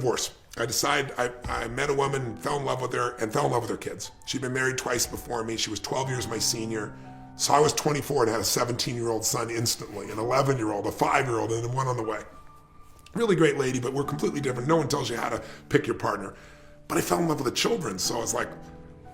Divorce. I met a woman, fell in love with her, and fell in love with her kids. She'd been married twice before me. She was 12 years my senior. So I was 24 and had a 17-year-old son instantly, an 11-year-old, a 5-year-old, and then one on the way. Really great lady, but we're completely different. No one tells you how to pick your partner. But I fell in love with the children, so I was like,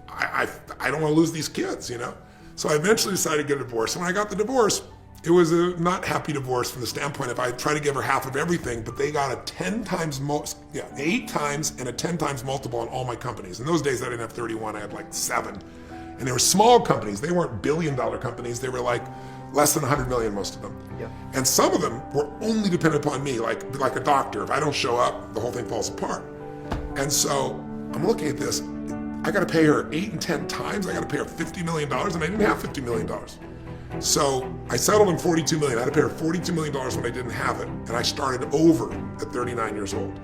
I don't want to lose these kids, you know? So I eventually decided to get a divorce. And when I got the divorce, it was a not happy divorce from the standpoint of I tried to give her half of everything, but they got 8 times and a 10 times multiple on all my companies. In those days, I didn't have 31, I had like 7. And they were small companies. They weren't billion-dollar companies. They were like less than 100 million, most of them. Yep. And some of them were only dependent upon me, like a doctor. If I don't show up, the whole thing falls apart. And so I'm looking at this. I got to pay her 8 and 10 times. I got to pay her $50 million, and I didn't have $50 million. So I settled in $42 million. I had to pay her $42 million when I didn't have it. And I started over at 39 years old.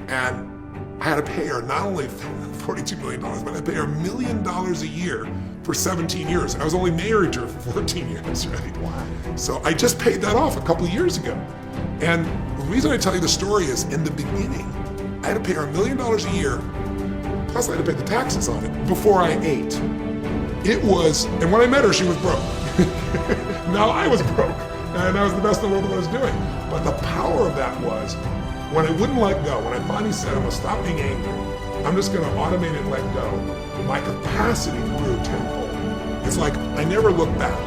And I had to pay her not only $42 million, but I had to pay her $1 million a year for 17 years. I was only married to her for 14 years, right? Wow. So I just paid that off a couple of years ago. And the reason I tell you the story is in the beginning, I had to pay her $1 million a year, plus I had to pay the taxes on it before I ate. It was, and when I met her, she was broke. Now I was broke, and I was the best in the world at what I was doing. But the power of that was, when I wouldn't let go, when I finally said, I'm gonna stop being angry, I'm just gonna automate and let go, my capacity grew tenfold. It's like, I never looked back.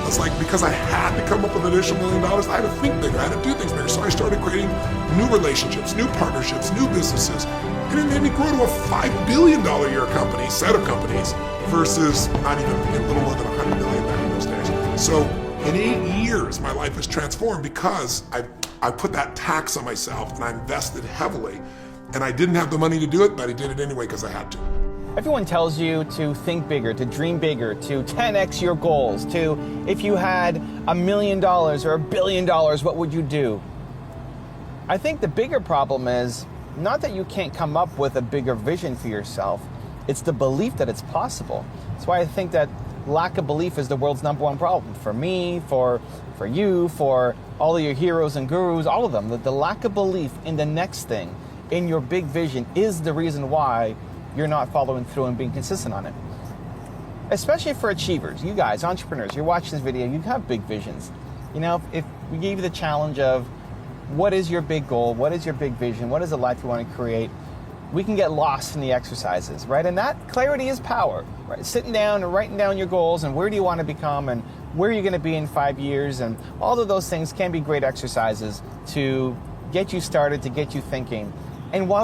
It's like, because I had to come up with an additional $1 million, I had to think bigger, I had to do things bigger. So I started creating new relationships, new partnerships, new businesses, and it made me grow to a $5 billion a year company, set of companies, versus not even a little more than $100 million back in those days. So in 8 years, my life has transformed because I put that tax on myself and I invested heavily. And I didn't have the money to do it, but I did it anyway because I had to. Everyone tells you to think bigger, to dream bigger, to 10x your goals, to if you had $1 million or $1 billion, what would you do? I think the bigger problem is not that you can't come up with a bigger vision for yourself, it's the belief that it's possible. That's why I think that lack of belief is the world's #1 problem. For me, for you, for all of your heroes and gurus, all of them. The lack of belief in the next thing, in your big vision, is the reason why you're not following through and being consistent on it. Especially for achievers, you guys, entrepreneurs, you're watching this video, you have big visions. You know, if we gave you the challenge of what is your big goal, what is your big vision, what is the life you want to create, we can get lost in the exercises, right? And that clarity is power, right? Sitting down and writing down your goals and where do you want to become and where are you going to be in 5 years, and all of those things can be great exercises to get you started, to get you thinking. And while